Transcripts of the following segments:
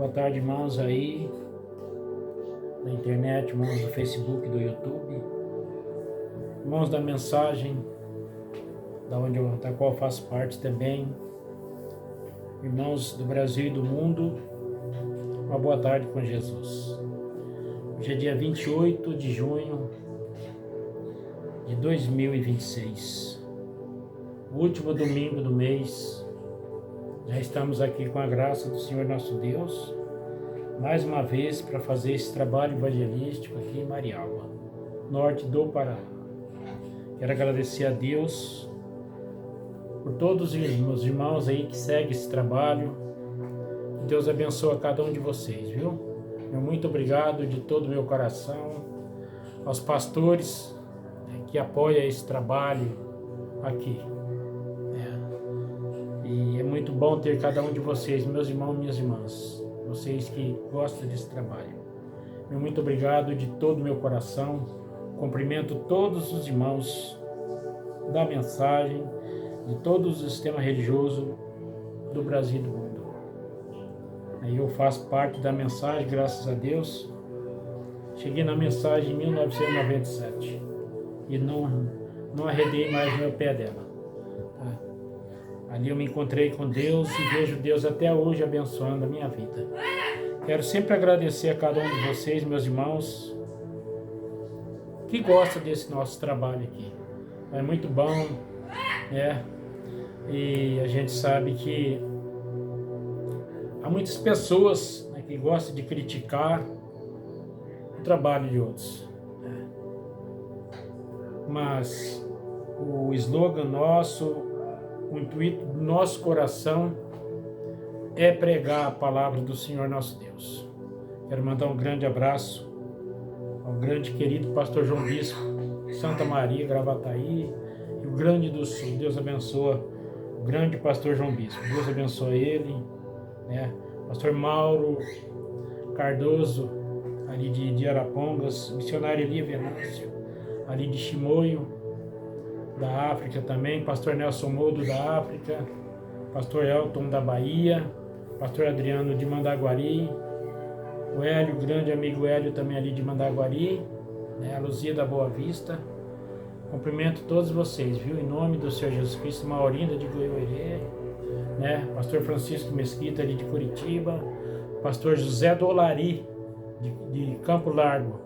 Boa tarde, irmãos aí da internet, irmãos do Facebook, do YouTube, irmãos da mensagem, da qual faço parte também, irmãos do Brasil e do mundo, uma boa tarde com Jesus. Hoje é dia 28 de junho de 2026, o último domingo do mês. Já estamos aqui com a graça do Senhor nosso Deus, mais uma vez para fazer esse trabalho evangelístico aqui em Marialva, norte do Paraná. Quero agradecer a Deus por todos os meus irmãos aí que seguem esse trabalho. Que Deus abençoe a cada um de vocês, viu? Meu muito obrigado de todo o meu coração aos pastores que apoiam esse trabalho aqui. E é muito bom ter cada um de vocês, meus irmãos e minhas irmãs, vocês que gostam desse trabalho. Meu muito obrigado de todo o meu coração. Cumprimento todos os irmãos da mensagem, de todo o sistema religioso do Brasil e do mundo. Aí eu faço parte da mensagem, graças a Deus. Cheguei na mensagem em 1997 e não arredei mais meu pé dela. Ali eu me encontrei com Deus e vejo Deus até hoje abençoando a minha vida. Quero sempre agradecer a cada um de vocês, meus irmãos, que gostam desse nosso trabalho aqui. É muito bom, né? E a gente sabe que há muitas pessoas, né, que gostam de criticar o trabalho de outros. Mas o slogan nosso, o intuito do nosso coração é pregar a palavra do Senhor nosso Deus. Quero mandar um grande abraço ao grande querido pastor João Bispo, Santa Maria, Gravataí, Rio Grande do Sul. Deus abençoa o grande pastor João Bispo. Deus abençoa ele, né? Pastor Mauro Cardoso, ali de Arapongas, missionário Elia Venâncio, ali de Chimoio, da África também, pastor Nelson Modo da África, pastor Elton da Bahia, pastor Adriano de Mandaguari, o Hélio, grande amigo Hélio também ali de Mandaguari, né, a Luzia da Boa Vista. Cumprimento todos vocês, viu, em nome do Senhor Jesus Cristo. Maurinda de Goiôerê, né, pastor Francisco Mesquita ali de Curitiba, pastor José Dolari de Campo Largo,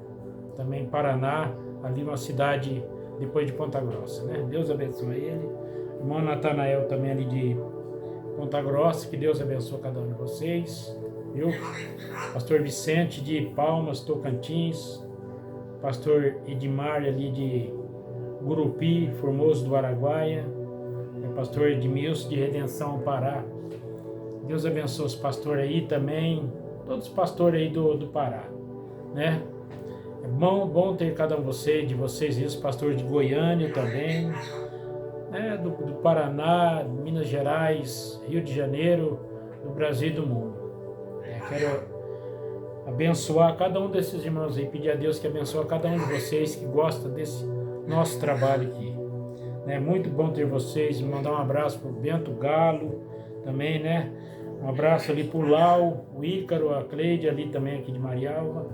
também Paraná, ali uma cidade depois de Ponta Grossa, né? Deus abençoe ele. Irmão Natanael também ali de Ponta Grossa, que Deus abençoe cada um de vocês, viu? Pastor Vicente de Palmas, Tocantins, pastor Edmar ali de Gurupi, Formoso do Araguaia, pastor Edmilson de Redenção, Pará. Deus abençoe os pastores aí também, todos os pastores aí do Pará, né? É bom ter cada um de vocês, isso, pastor de Goiânia também, né, do Paraná, Minas Gerais, Rio de Janeiro, do Brasil e do mundo. Quero abençoar cada um desses irmãos aí, pedir a Deus que abençoe cada um de vocês que gosta desse nosso trabalho aqui. É muito bom ter vocês, mandar um abraço para o Bento Galo também, né? Um abraço ali para o Lau, o Ícaro, a Cleide ali também aqui de Marialva.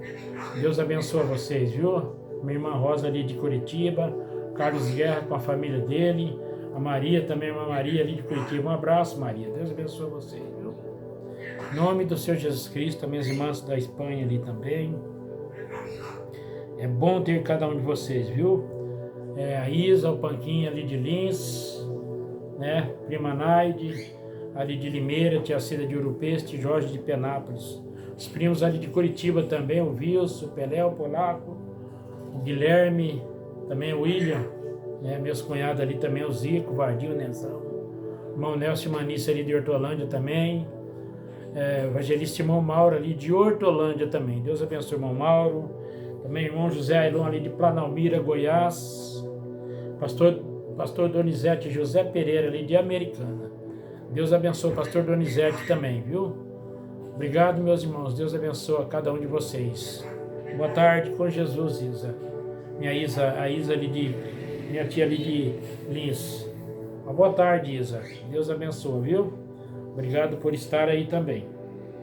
Deus abençoe vocês, viu? Minha irmã Rosa ali de Curitiba, Carlos Guerra com a família dele, a Maria também, a Maria ali de Curitiba. Um abraço, Maria. Deus abençoe vocês, viu? Em nome do Senhor Jesus Cristo, minhas irmãs da Espanha ali também. É bom ter cada um de vocês, viu? A Isa, o Panquinha ali de Lins, né? Prima Naide, ali de Limeira, tia Cida de Urupeste, Jorge de Penápolis. Os primos ali de Curitiba também, o Wilson, o Pelé, o Polaco, o Guilherme, também o William, né? Meus cunhados ali também, o Zico, o Vardio, o Nenzão. O irmão Nelson Manissa ali de Hortolândia também. O evangelista irmão Mauro ali de Hortolândia também. Deus abençoe o irmão Mauro. Também o irmão José Ailon ali de Planalmira, Goiás. Pastor Donizete José Pereira ali de Americana. Deus abençoe o pastor Donizete também, viu? Obrigado, meus irmãos. Deus abençoe a cada um de vocês. Boa tarde com Jesus, Isa. A Isa ali minha tia ali de Lins. Uma boa tarde, Isa. Deus abençoe, viu? Obrigado por estar aí também.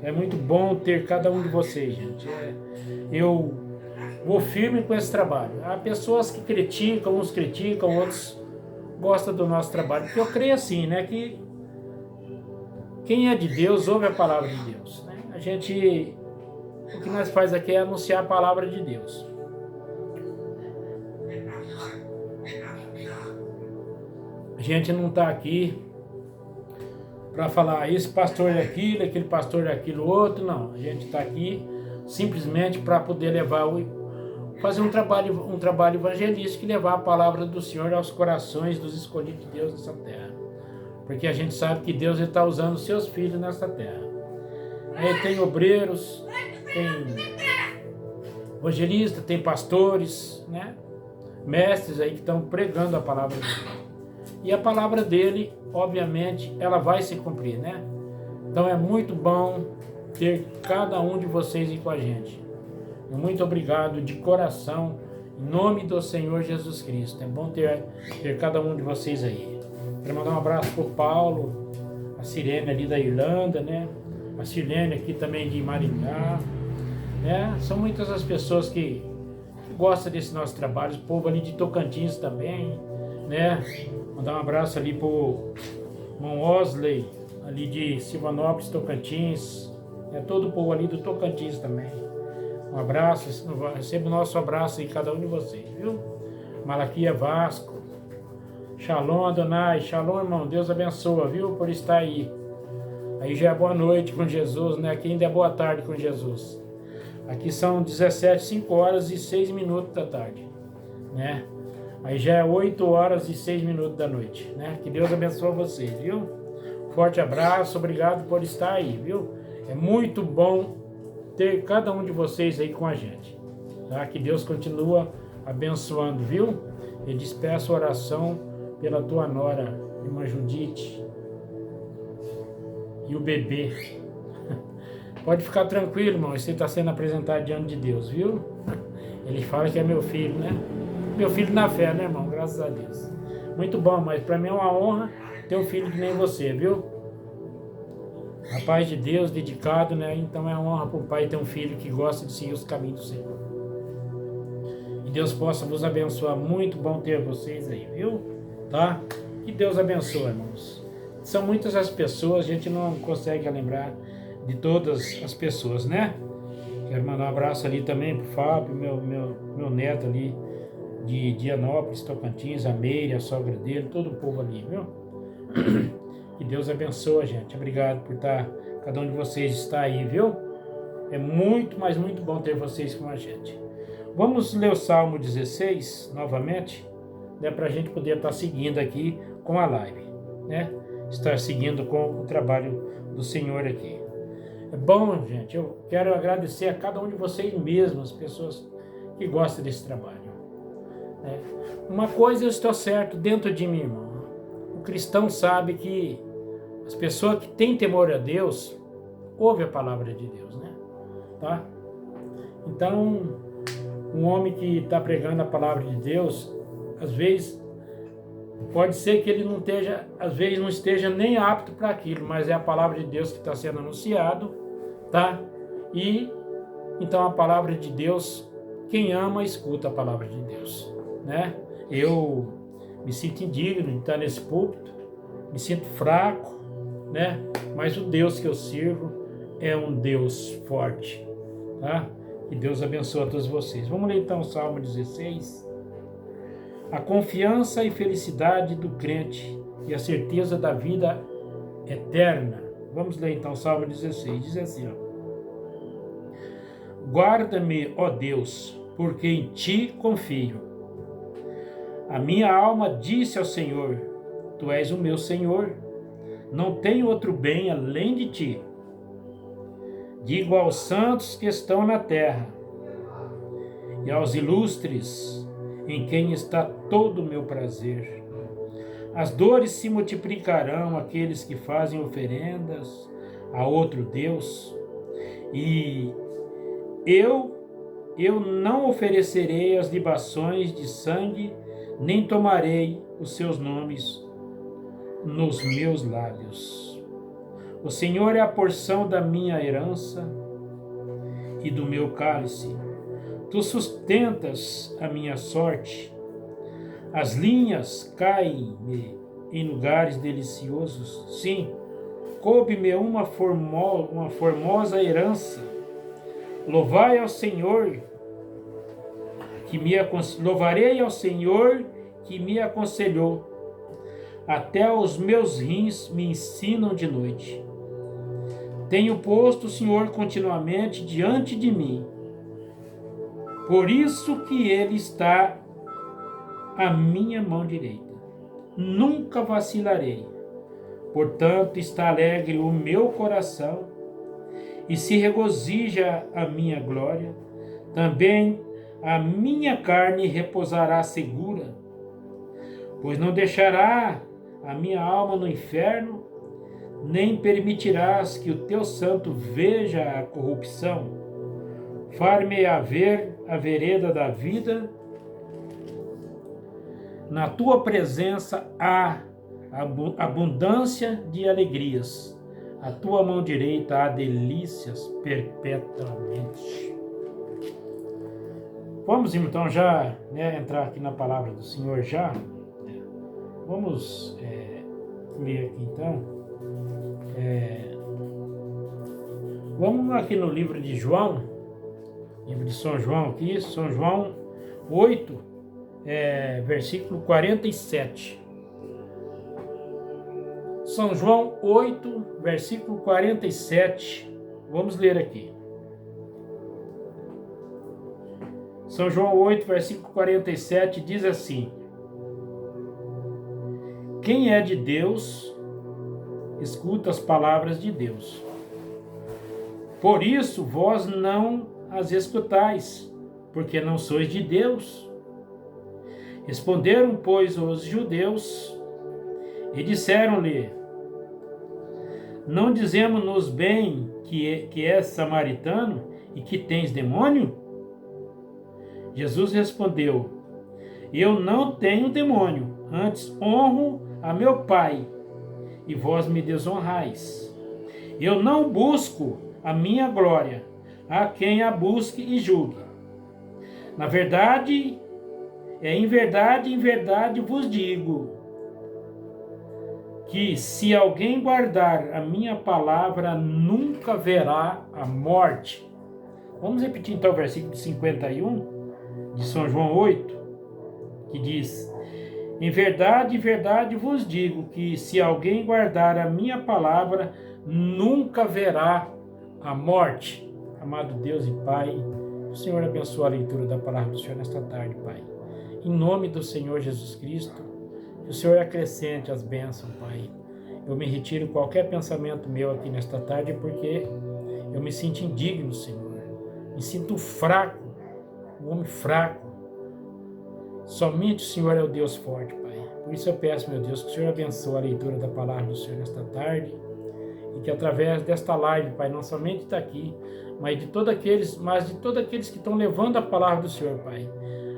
É muito bom ter cada um de vocês, gente. Eu vou firme com esse trabalho. Há pessoas que criticam, uns criticam, outros gostam do nosso trabalho. Porque eu creio assim, né? Que quem é de Deus ouve a palavra de Deus, né? O que nós faz aqui é anunciar a palavra de Deus. A gente não está aqui para falar esse pastor é aquilo, aquele pastor é aquilo outro, não. A gente está aqui simplesmente para poder fazer um trabalho evangelístico e levar a palavra do Senhor aos corações dos escolhidos de Deus nessa terra. Porque a gente sabe que Deus está usando os seus filhos nessa terra. Aí tem obreiros, tem evangelistas, tem pastores, né? Mestres aí que estão pregando a palavra dele. E a palavra dele, obviamente, ela vai se cumprir, né? Então é muito bom ter cada um de vocês aí com a gente. Muito obrigado de coração, em nome do Senhor Jesus Cristo. É bom ter cada um de vocês aí. Quero mandar um abraço pro Paulo, a Sirene ali da Irlanda, né? A Silene aqui também de Maringá. Né? São muitas as pessoas que gostam desse nosso trabalho. O povo ali de Tocantins também, né? Mandar um abraço ali pro irmão Osley, ali de Silvanópolis, Tocantins. Todo o povo ali do Tocantins também. Um abraço, receba o nosso abraço aí, cada um de vocês, viu? Malaquia Vasco. Shalom, Adonai. Shalom, irmão. Deus abençoa, viu? Por estar aí. Aí já é boa noite com Jesus, né? Aqui ainda é boa tarde com Jesus. Aqui são 5 horas e 6 minutos da tarde, né? Aí já é 8 horas e 6 minutos da noite, né? Que Deus abençoe vocês, viu? Forte abraço, obrigado por estar aí, viu? É muito bom ter cada um de vocês aí com a gente, tá? Que Deus continua abençoando, viu? Eu despeço a oração pela tua nora, irmã Judite, e o bebê. Pode ficar tranquilo, irmão, você está sendo apresentado diante de Deus, viu? Ele fala que é meu filho, né? Meu filho na fé, né, irmão? Graças a Deus. Muito bom, mas para mim é uma honra ter um filho que nem você, viu? Rapaz de Deus, dedicado, né? Então é uma honra para o pai ter um filho que gosta de seguir os caminhos do Senhor. E Deus possa vos abençoar. Muito bom ter vocês aí, viu? Tá? Que Deus abençoe, irmãos. São muitas as pessoas, a gente não consegue lembrar de todas as pessoas, né? Quero mandar um abraço ali também pro Fábio, meu neto ali de Dianópolis, Tocantins, a Meire, a sogra dele, todo o povo ali, viu? Que Deus abençoe, gente. Obrigado por cada um de vocês estar aí, viu? É muito, mas muito bom ter vocês com a gente. Vamos ler o Salmo 16 novamente, né? Para a gente poder estar seguindo aqui com a live, né? Estar seguindo com o trabalho do Senhor aqui. É bom, gente, eu quero agradecer a cada um de vocês mesmo, as pessoas que gostam desse trabalho. Uma coisa eu estou certo dentro de mim, irmão. O cristão sabe que as pessoas que têm temor a Deus, ouvem a palavra de Deus, né? Tá? Então, um homem que está pregando a palavra de Deus, às vezes, pode ser que ele não esteja, às vezes não esteja nem apto para aquilo, mas é a palavra de Deus que está sendo anunciado, tá? E, então, a palavra de Deus, quem ama, escuta a palavra de Deus, né? Eu me sinto indigno de estar nesse púlpito, me sinto fraco, né? Mas o Deus que eu sirvo é um Deus forte, tá? Que Deus abençoe a todos vocês. Vamos ler então o Salmo 16. A confiança e felicidade do crente e a certeza da vida eterna. Vamos ler então o Salmo 16. Diz assim, ó. Guarda-me, ó Deus, porque em ti confio. A minha alma disse ao Senhor, tu és o meu Senhor, não tenho outro bem além de ti. Digo aos santos que estão na terra, e aos ilustres, em quem está todo o meu prazer. As dores se multiplicarão àqueles que fazem oferendas a outro Deus, e eu não oferecerei as libações de sangue, nem tomarei os seus nomes nos meus lábios. O Senhor é a porção da minha herança e do meu cálice. Tu sustentas a minha sorte. As linhas caem-me em lugares deliciosos. Sim, coube-me uma formosa herança. Louvarei ao Senhor que me aconselhou. Até os meus rins me ensinam de noite. Tenho posto o Senhor continuamente diante de mim. Por isso que Ele está à minha mão direita. Nunca vacilarei. Portanto, está alegre o meu coração e se regozija a minha glória. Também a minha carne repousará segura, pois não deixará a minha alma no inferno, nem permitirás que o teu santo veja a corrupção. Far-me-á ver a vereda da vida. Na tua presença há abundância de alegrias. A tua mão direita há delícias perpetuamente. Vamos então já entrar aqui na palavra do Senhor já. Vamos ler aqui então. Vamos aqui no livro de João, livro de São João aqui, São João 8, versículo 47. São João 8, versículo 47. Vamos ler aqui. São João 8, versículo 47 diz assim: quem é de Deus, escuta as palavras de Deus. Por isso vós não as escutais, porque não sois de Deus. Responderam, pois, os judeus e disseram-lhe: não dizemos-nos bem que és samaritano e que tens demônio? Jesus respondeu: eu não tenho demônio, antes honro a meu Pai, e vós me desonrais. Eu não busco a minha glória, há quem a busque e julgue. Na verdade, em verdade vos digo, que se alguém guardar a minha palavra, nunca verá a morte. Vamos repetir então o versículo 51 de São João 8, que diz: em verdade vos digo, que se alguém guardar a minha palavra, nunca verá a morte. Amado Deus e Pai, o Senhor abençoe a leitura da palavra do Senhor nesta tarde, Pai. Em nome do Senhor Jesus Cristo, que o Senhor acrescente as bênçãos, Pai. Eu me retiro qualquer pensamento meu aqui nesta tarde, porque eu me sinto indigno, Senhor. Me sinto fraco, um homem fraco. Somente o Senhor é o Deus forte, Pai. Por isso eu peço, meu Deus, que o Senhor abençoe a leitura da palavra do Senhor nesta tarde, e que através desta live, Pai, não somente está aqui, mas de todos aqueles que estão levando a palavra do Senhor, Pai.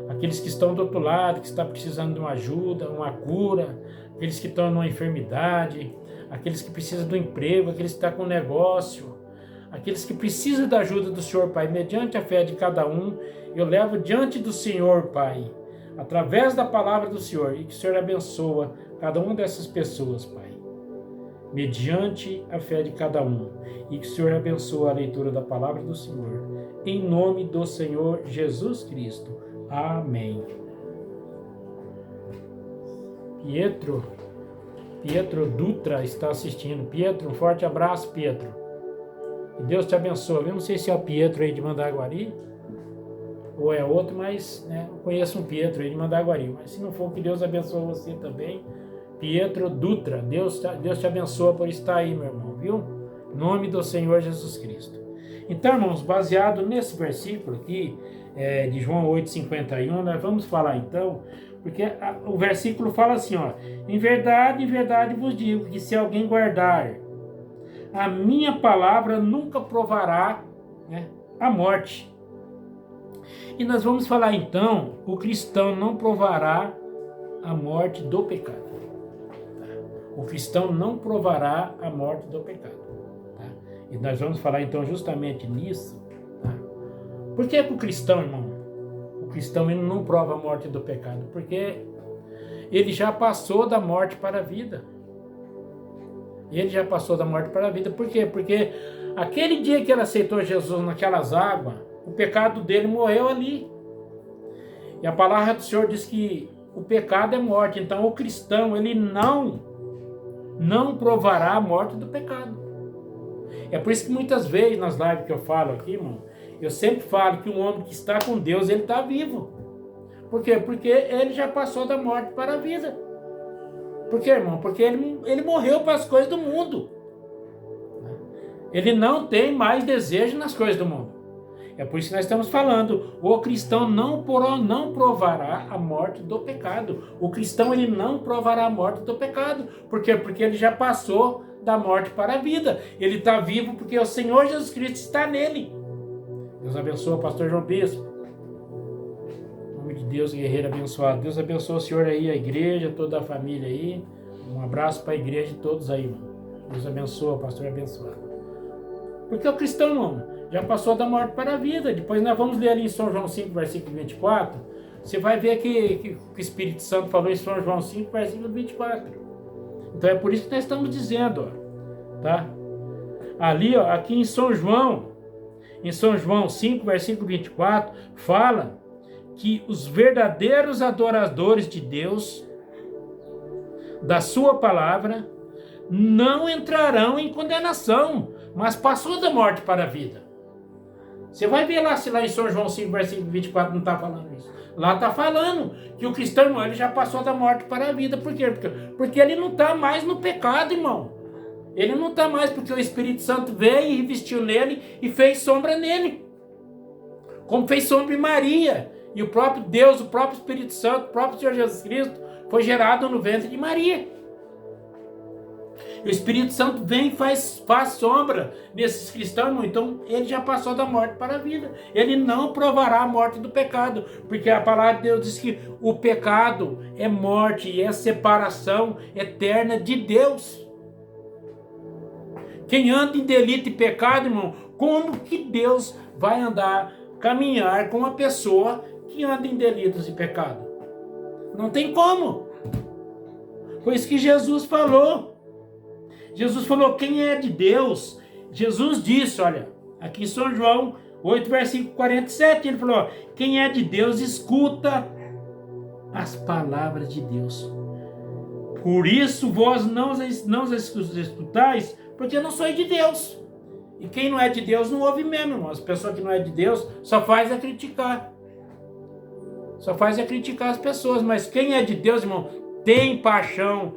Aqueles que estão do outro lado, que estão precisando de uma ajuda, uma cura, aqueles que estão numa enfermidade, aqueles que precisam do emprego, aqueles que estão com negócio, aqueles que precisam da ajuda do Senhor, Pai, mediante a fé de cada um, eu levo diante do Senhor, Pai, através da palavra do Senhor, e que o Senhor abençoa cada uma dessas pessoas, Pai, mediante a fé de cada um, e que o Senhor abençoe a leitura da palavra do Senhor, em nome do Senhor Jesus Cristo. Amém. Pietro Dutra está assistindo. Pietro, um forte abraço, Pietro. Que Deus te abençoe. Eu não sei se é o Pietro aí de Mandaguari ou é outro, mas eu conheço um Pietro aí de Mandaguari. Mas se não for, que Deus abençoe você também. Pietro Dutra, Deus te abençoe por estar aí, meu irmão, viu? Em nome do Senhor Jesus Cristo. Então, irmãos, baseado nesse versículo aqui, de João 8,51, nós vamos falar então, porque o versículo fala assim, ó: em verdade vos digo, que se alguém guardar a minha palavra, nunca provará a morte. E nós vamos falar então, o cristão não provará a morte do pecado. O cristão não provará a morte do pecado. Tá? E nós vamos falar então justamente nisso. Tá? Por que o cristão, irmão? O cristão ele não prova a morte do pecado? Porque ele já passou da morte para a vida. Ele já passou da morte para a vida. Por quê? Porque aquele dia que ele aceitou Jesus naquelas águas, o pecado dele morreu ali. E a palavra do Senhor diz que o pecado é morte. Então o cristão, ele não provará a morte do pecado. É por isso que muitas vezes nas lives que eu falo aqui, irmão, eu sempre falo que um homem que está com Deus, ele está vivo. Por quê? Porque ele já passou da morte para a vida. Por quê, irmão? Porque ele morreu para as coisas do mundo. Ele não tem mais desejo nas coisas do mundo. É por isso que nós estamos falando, o cristão não provará a morte do pecado. O cristão ele não provará a morte do pecado. Por quê? Porque ele já passou da morte para a vida. Ele está vivo porque o Senhor Jesus Cristo está nele. Deus abençoe o pastor João Bispo. Em nome de Deus, guerreiro abençoado. Deus abençoe o senhor aí, a igreja, toda a família aí. Um abraço para a igreja de todos aí, irmão. Deus abençoe, pastor abençoado. Porque o cristão, irmão, já passou da morte para a vida. Depois nós vamos ler ali em São João 5, versículo 24. Você vai ver que o Espírito Santo falou em São João 5, versículo 24. Então é por isso que nós estamos dizendo, ó, tá? Ali, ó, aqui em São João 5, versículo 24, fala que os verdadeiros adoradores de Deus, da sua palavra, não entrarão em condenação, mas passou da morte para a vida. Você vai ver lá, se lá em São João 5, versículo 24 não está falando isso. Lá está falando que o cristão, irmão, ele já passou da morte para a vida. Por quê? Porque ele não está mais no pecado, irmão. Ele não está mais porque o Espírito Santo veio e revestiu nele e fez sombra nele. Como fez sombra em Maria. E o próprio Deus, o próprio Espírito Santo, o próprio Senhor Jesus Cristo foi gerado no ventre de Maria. E o Espírito Santo vem e faz sombra nesses cristãos, irmão. Então ele já passou da morte para a vida. Ele não provará a morte do pecado. Porque a palavra de Deus diz que o pecado é morte e é separação eterna de Deus. Quem anda em delito e pecado, irmão, como que Deus vai caminhar com uma pessoa que anda em delitos e pecado? Não tem como. Foi isso que Jesus falou. Jesus falou, quem é de Deus? Jesus disse, olha, aqui em São João 8, versículo 47, ele falou, quem é de Deus escuta as palavras de Deus. Por isso vós não as escutais, porque eu não sou de Deus. E quem não é de Deus não ouve mesmo, irmão. As pessoas que não é de Deus só faz a criticar. Só faz a criticar as pessoas. Mas quem é de Deus, irmão, tem paixão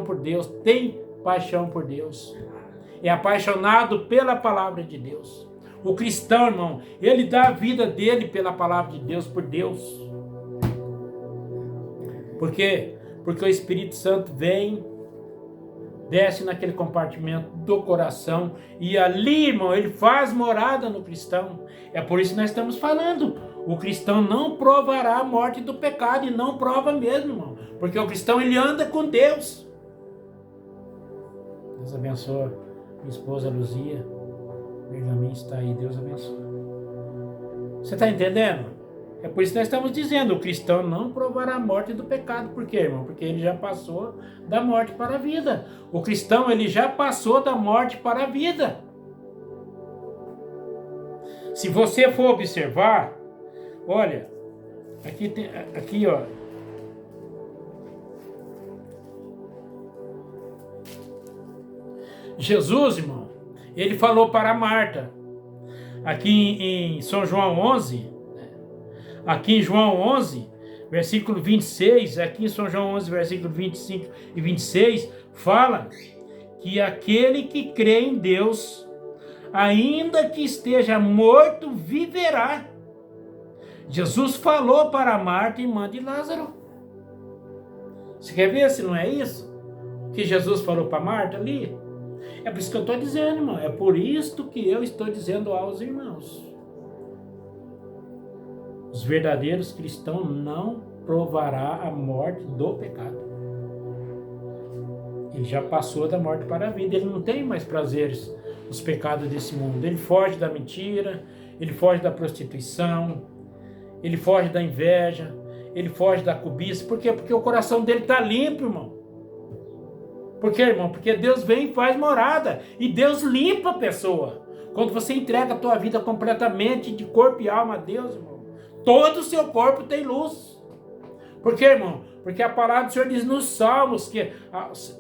por Deus, tem paixão por Deus. É apaixonado pela palavra de Deus. O cristão, irmão, ele dá a vida dele pela palavra de Deus, por Deus. Por quê? Porque o Espírito Santo vem, desce naquele compartimento do coração e ali, irmão, ele faz morada no cristão. É por isso que nós estamos falando. O cristão não provará a morte do pecado e não prova mesmo, irmão. Porque o cristão, ele anda com Deus. Deus abençoe minha esposa Luzia. Benjamin está aí, Deus abençoe. Você está entendendo? É por isso que nós estamos dizendo, o cristão não provará a morte do pecado. Por quê, irmão? Porque ele já passou da morte para a vida. O cristão, ele já passou da morte para a vida. Se você for observar, olha, aqui ó, Jesus, irmão, ele falou para Marta, aqui em São João 11, aqui em João 11, versículo 26, aqui em São João 11, versículo 25 e 26, fala que aquele que crê em Deus, ainda que esteja morto, viverá. Jesus falou para Marta, irmã de Lázaro. Você quer ver se não é isso? Que Jesus falou para Marta ali? É por isso que eu estou dizendo, irmão. É por isto que eu estou dizendo aos irmãos. Os verdadeiros cristãos não provará a morte do pecado. Ele já passou da morte para a vida. Ele não tem mais prazeres nos pecados desse mundo. Ele foge da mentira, ele foge da prostituição, ele foge da inveja, ele foge da cobiça. Por quê? Porque o coração dele está limpo, irmão. Por quê, irmão? Porque Deus vem e faz morada. E Deus limpa a pessoa. Quando você entrega a tua vida completamente de corpo e alma a Deus, irmão, todo o seu corpo tem luz. Por quê, irmão? Porque a palavra do Senhor diz nos Salmos que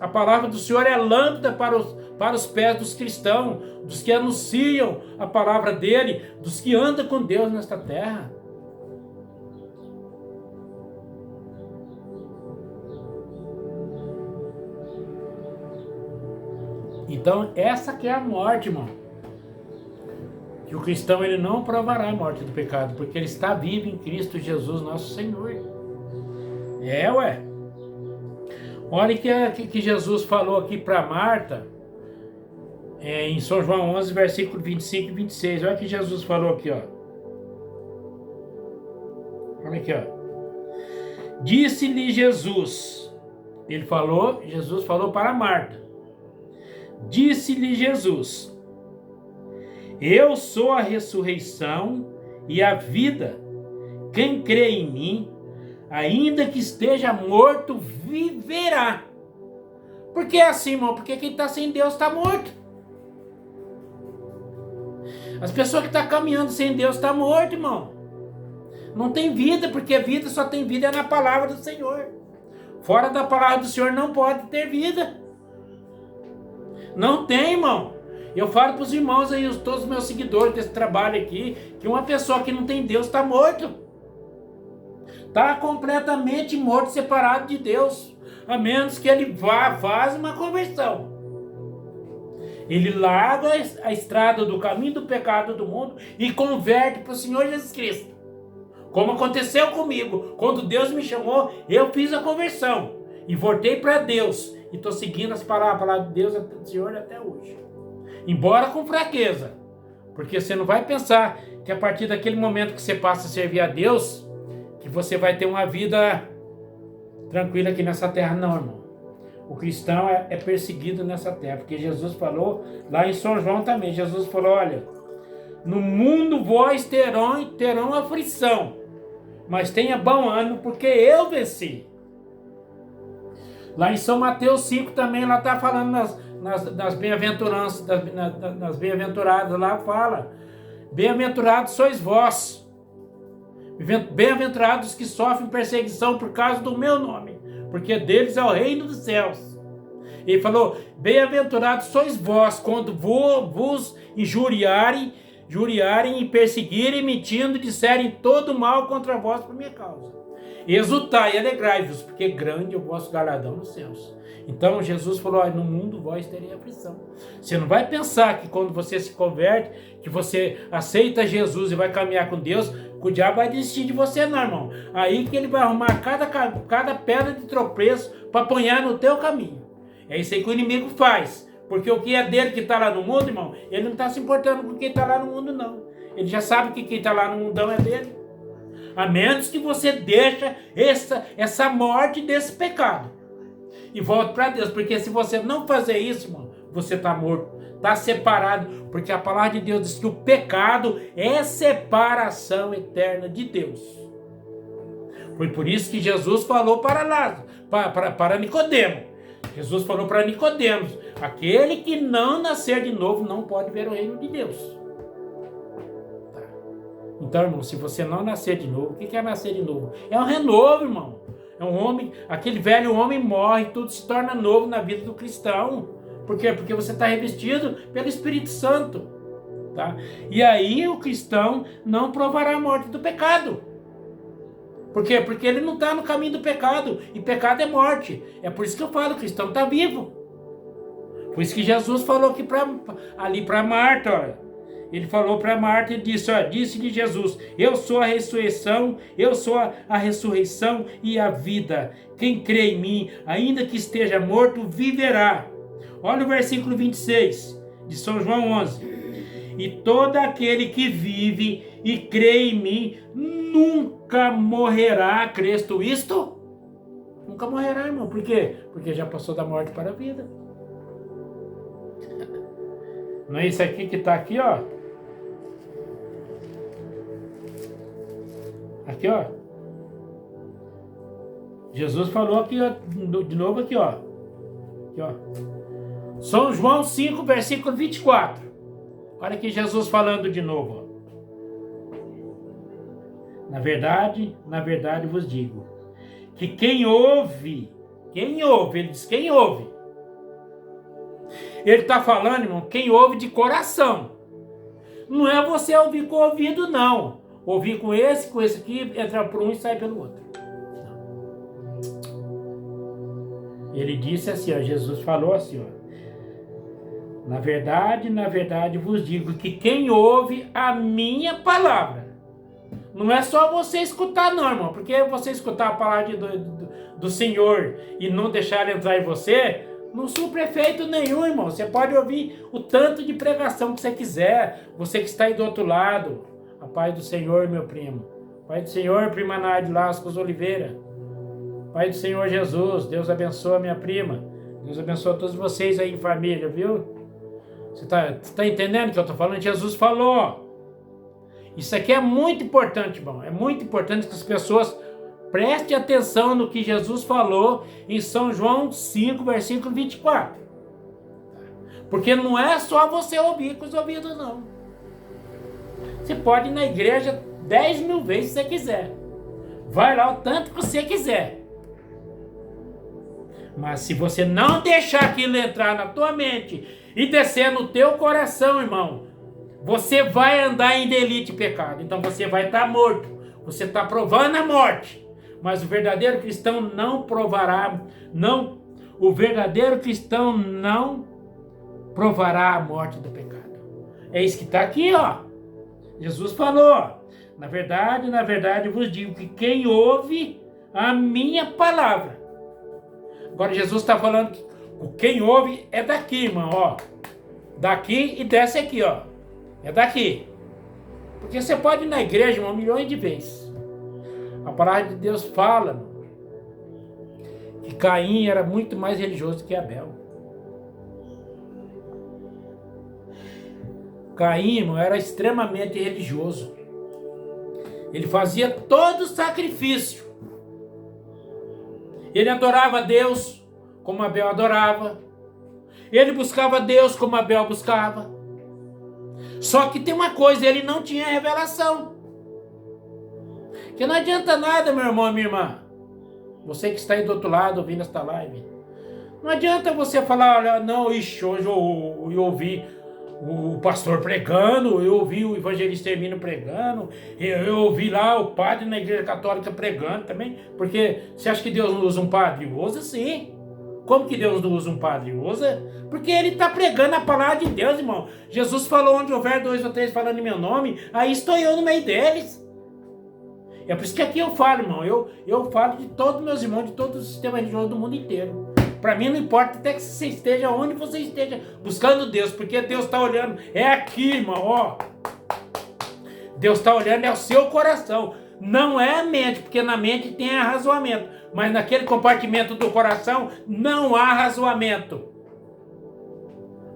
a palavra do Senhor é lâmpada para os pés dos cristãos, dos que anunciam a palavra dele, dos que andam com Deus nesta terra. Então, essa que é a morte, irmão. Que o cristão ele não provará a morte do pecado, porque ele está vivo em Cristo Jesus, nosso Senhor. Ué. Olha que Jesus falou aqui para Marta, em São João 11, versículo 25 e 26. Olha que Jesus falou aqui, ó. Olha aqui, ó. Disse-lhe Jesus. Jesus falou para Marta. Disse-lhe Jesus: eu sou a ressurreição e a vida. Quem crê em mim, ainda que esteja morto, viverá. Por que é assim, irmão? Porque quem está sem Deus está morto. As pessoas que estão caminhando sem Deus estão mortas, irmão. Não tem vida, porque vida só tem vida na palavra do Senhor. Fora da palavra do Senhor não pode ter vida. Não tem, irmão. Eu falo para os irmãos aí, todos os meus seguidores desse trabalho aqui, que uma pessoa que não tem Deus está morto. Está completamente morto, separado de Deus. A menos que ele vá, faz uma conversão. Ele larga a estrada do caminho do pecado do mundo e converte para o Senhor Jesus Cristo. Como aconteceu comigo. Quando Deus me chamou, eu fiz a conversão. E voltei para Deus. E estou seguindo as palavras de Deus do Senhor até hoje. Embora com fraqueza. Porque você não vai pensar que a partir daquele momento que você passa a servir a Deus, que você vai ter uma vida tranquila aqui nessa terra. Não, irmão. O cristão é perseguido nessa terra. Porque Jesus falou, lá em São João também, Jesus falou, olha, no mundo vós terão aflição, mas tenha bom ânimo, porque eu venci. Lá em São Mateus 5 também, lá está falando nas bem-aventuranças, nas bem-aventuradas, lá fala, bem-aventurados sois vós, bem-aventurados que sofrem perseguição por causa do meu nome, porque deles é o reino dos céus. Ele falou, bem-aventurados sois vós, quando vos injuriarem e perseguirem, mentindo, disserem todo mal contra vós por minha causa. Exultai e alegrai-vos, porque grande é o vosso galardão nos céus. Então Jesus falou, no mundo vós terei aflição. Você não vai pensar que quando você se converte, que você aceita Jesus e vai caminhar com Deus, que o diabo vai desistir de você, não, irmão. Aí que ele vai arrumar cada pedra de tropeço para apanhar no teu caminho. É isso aí que o inimigo faz. Porque o que é dele que está lá no mundo, irmão, ele não está se importando com quem está lá no mundo, não. Ele já sabe que quem está lá no mundão é dele. A menos que você deixe essa morte desse pecado. E volte para Deus. Porque se você não fazer isso, irmão, você está morto. Está separado. Porque a palavra de Deus diz que o pecado é separação eterna de Deus. Foi por isso que Jesus falou para Lázaro, para Nicodemo. Jesus falou para Nicodemos, aquele que não nascer de novo não pode ver o reino de Deus. Tá. Então, irmão, se você não nascer de novo, o que é nascer de novo? É um renovo, irmão. É um homem, aquele velho homem morre, tudo se torna novo na vida do cristão. Por quê? Porque você está revestido pelo Espírito Santo. Tá? E aí o cristão não provará a morte do pecado. Por quê? Porque ele não está no caminho do pecado. E pecado é morte. É por isso que eu falo, o cristão está vivo. Por isso que Jesus falou aqui ali para Marta, olha. Ele falou para Marta e disse, olha, disse-lhe Jesus, eu sou a ressurreição e a vida. Quem crê em mim, ainda que esteja morto, viverá. Olha o versículo 26 de São João 11. E todo aquele que vive e crê em mim nunca morrerá. Crês tu isto? Nunca morrerá, irmão. Por quê? Porque já passou da morte para a vida. Não é isso aqui que está aqui, ó. Aqui, ó. Jesus falou aqui, ó, de novo aqui, ó. Aqui, ó. São João 5, versículo 24. Olha aqui Jesus falando de novo, ó. Na verdade vos digo, que quem ouve, ele diz quem ouve. Ele está falando, irmão, quem ouve de coração. Não é você ouvir com o ouvido, não. Ouvir com esse aqui, entra por um e sai pelo outro. Não. Ele disse assim, ó, Jesus falou assim, ó. Na verdade vos digo que quem ouve a minha palavra. Não é só você escutar, não, irmão. Porque você escutar a palavra do Senhor e não deixar ele entrar em você, não supre efeito nenhum, irmão. Você pode ouvir o tanto de pregação que você quiser. Você que está aí do outro lado. A paz do Senhor, meu primo. Pai do Senhor, prima Nádia Lascos Oliveira. Pai do Senhor Jesus. Deus abençoe a minha prima. Deus abençoe a todos vocês aí em família, viu? Você tá entendendo o que eu estou falando? Jesus falou. Isso aqui é muito importante, irmão. É muito importante que as pessoas prestem atenção no que Jesus falou em São João 5, versículo 24. Porque não é só você ouvir com os ouvidos, não. Você pode ir na igreja 10 mil vezes se você quiser. Vai lá o tanto que você quiser. Mas se você não deixar aquilo entrar na tua mente e descer no teu coração, irmão, você vai andar em delito e pecado. Então você vai estar morto. Você está provando a morte. Mas o verdadeiro cristão não provará, o verdadeiro cristão não provará a morte do pecado. É isso que está aqui, ó. Jesus falou, na verdade vos digo que quem ouve a minha palavra. Agora Jesus está falando que quem ouve é daqui, irmão, ó. Daqui e desce aqui, ó. É daqui. Porque você pode ir na igreja, irmão, milhões de vezes. A palavra de Deus fala, irmão, que Caim era muito mais religioso que Abel. Caim, irmão, era extremamente religioso. Ele fazia todo o sacrifício. Ele adorava Deus como Abel adorava. Ele buscava Deus como Abel buscava. Só que tem uma coisa, ele não tinha revelação. Que não adianta nada, meu irmão e minha irmã. Você que está aí do outro lado ouvindo esta live. Não adianta você falar, olha, não, ixi, hoje eu ouvi o pastor pregando, eu ouvi o evangelista Hermínio pregando, eu ouvi lá o padre na igreja católica pregando também, porque você acha que Deus não usa um padre? Usa sim. Como que Deus não usa um padre? Usa, porque ele está pregando a palavra de Deus, irmão. Jesus falou, onde houver 2 ou 3 falando em meu nome, aí estou eu no meio deles. É por isso que aqui eu falo, irmão, eu falo de todos os meus irmãos, de todo o sistema religioso do mundo inteiro. Para mim não importa até que você esteja onde você esteja buscando Deus, porque Deus está olhando, é aqui, irmão, ó. Deus está olhando, é o seu coração, não é a mente, porque na mente tem arrazoamento, mas naquele compartimento do coração não há razoamento.